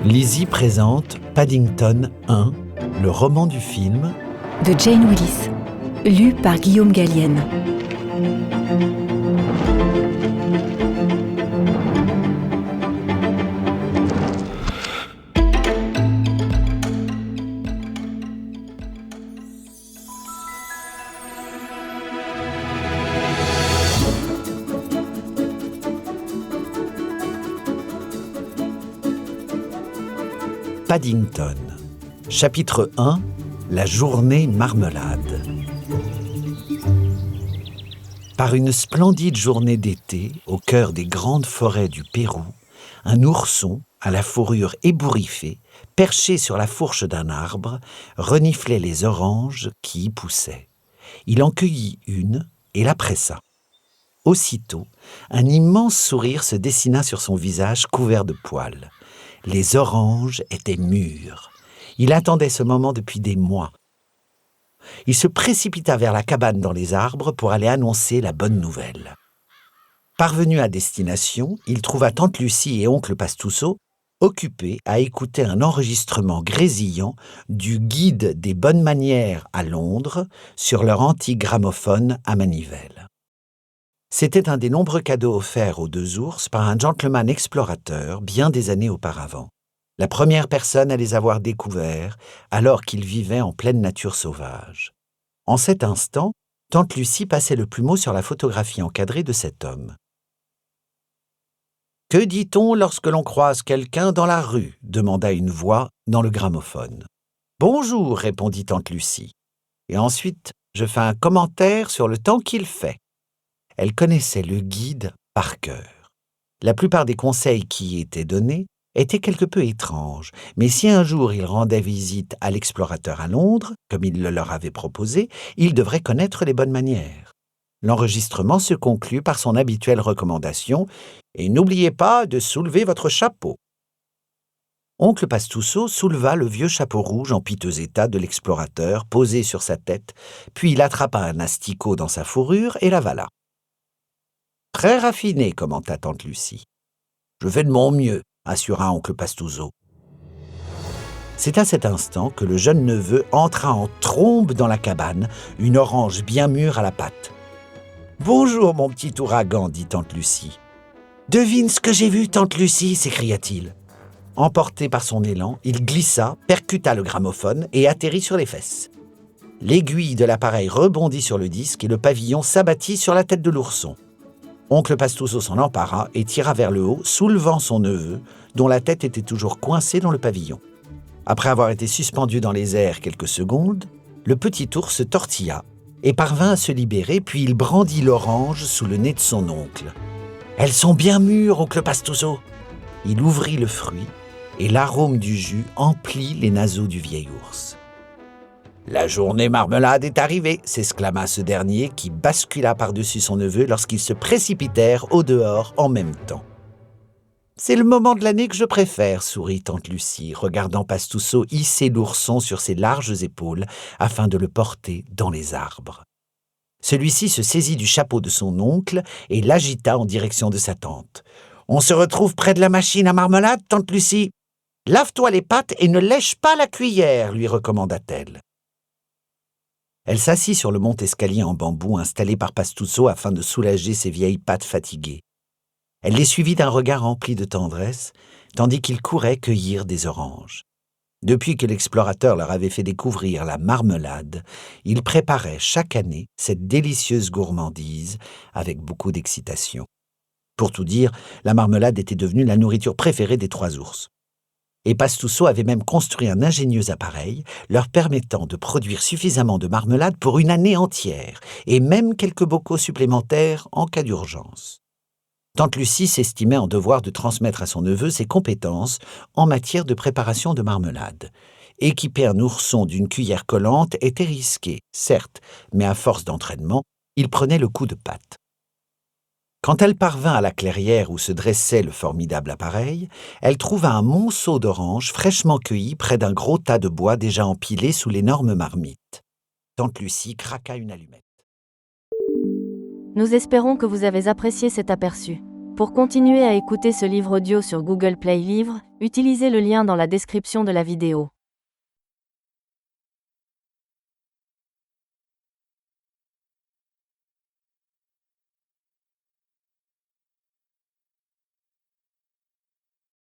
Lizzie présente Paddington 1, le roman du film de Jane Willis, lu par Guillaume Gallienne. Paddington. Chapitre 1, la journée marmelade. Par une splendide journée d'été, au cœur des grandes forêts du Pérou, un ourson, à la fourrure ébouriffée, perché sur la fourche d'un arbre, reniflait les oranges qui y poussaient. Il en cueillit une et la pressa. Aussitôt, un immense sourire se dessina sur son visage couvert de poils. Les oranges étaient mûres. Il attendait ce moment depuis des mois. Il se précipita vers la cabane dans les arbres pour aller annoncer la bonne nouvelle. Parvenu à destination, il trouva tante Lucie et oncle Pastousseau occupés à écouter un enregistrement grésillant du guide des bonnes manières à Londres sur leur antique gramophone à manivelle. C'était un des nombreux cadeaux offerts aux deux ours par un gentleman explorateur bien des années auparavant. La première personne à les avoir découverts alors qu'ils vivaient en pleine nature sauvage. En cet instant, tante Lucie passait le plumeau sur la photographie encadrée de cet homme. « Que dit-on lorsque l'on croise quelqu'un dans la rue ?» demanda une voix dans le gramophone. « Bonjour » répondit tante Lucie. « Et ensuite, je fais un commentaire sur le temps qu'il fait. » Elle connaissait le guide par cœur. La plupart des conseils qui y étaient donnés étaient quelque peu étranges, mais si un jour il rendait visite à l'explorateur à Londres, comme il le leur avait proposé, il devrait connaître les bonnes manières. L'enregistrement se conclut par son habituelle recommandation « Et n'oubliez pas de soulever votre chapeau ». Oncle Pastousseau souleva le vieux chapeau rouge en piteux état de l'explorateur posé sur sa tête, puis il attrapa un asticot dans sa fourrure et l'avala. « Très raffiné, commenta tante Lucie. « Je fais de mon mieux, assura oncle Pastousseau. C'est à cet instant que le jeune neveu entra en trombe dans la cabane, une orange bien mûre à la patte. « Bonjour, mon petit ouragan, dit tante Lucie. « Devine ce que j'ai vu, tante Lucie, s'écria-t-il. Emporté par son élan, il glissa, percuta le gramophone et atterrit sur les fesses. L'aiguille de l'appareil rebondit sur le disque et le pavillon s'abattit sur la tête de l'ourson. Oncle Pastousseau s'en empara et tira vers le haut, soulevant son neveu, dont la tête était toujours coincée dans le pavillon. Après avoir été suspendu dans les airs quelques secondes, le petit ours se tortilla et parvint à se libérer, puis il brandit l'orange sous le nez de son oncle. « Elles sont bien mûres, oncle Pastousseau !» Il ouvrit le fruit et l'arôme du jus emplit les naseaux du vieil ours. « La journée marmelade est arrivée !» s'exclama ce dernier qui bascula par-dessus son neveu lorsqu'ils se précipitèrent au dehors en même temps. « C'est le moment de l'année que je préfère !» sourit tante Lucie, regardant Pastousseau hisser l'ourson sur ses larges épaules afin de le porter dans les arbres. Celui-ci se saisit du chapeau de son oncle et l'agita en direction de sa tante. « On se retrouve près de la machine à marmelade, tante Lucie !»« Lave-toi les pattes et ne lèche pas la cuillère !» lui recommanda-t-elle. Elle s'assit sur le monte-escalier en bambou installé par Pastousseau afin de soulager ses vieilles pattes fatiguées. Elle les suivit d'un regard rempli de tendresse, tandis qu'ils couraient cueillir des oranges. Depuis que l'explorateur leur avait fait découvrir la marmelade, ils préparaient chaque année cette délicieuse gourmandise avec beaucoup d'excitation. Pour tout dire, la marmelade était devenue la nourriture préférée des trois ours. Et Pastousseau avait même construit un ingénieux appareil leur permettant de produire suffisamment de marmelade pour une année entière, et même quelques bocaux supplémentaires en cas d'urgence. Tante Lucie s'estimait en devoir de transmettre à son neveu ses compétences en matière de préparation de marmelade. Équiper un ourson d'une cuillère collante était risqué, certes, mais à force d'entraînement, il prenait le coup de patte. Quand elle parvint à la clairière où se dressait le formidable appareil, elle trouva un monceau d'oranges fraîchement cueillies près d'un gros tas de bois déjà empilé sous l'énorme marmite. Tante Lucie craqua une allumette. Nous espérons que vous avez apprécié cet aperçu. Pour continuer à écouter ce livre audio sur Google Play Livres, utilisez le lien dans la description de la vidéo.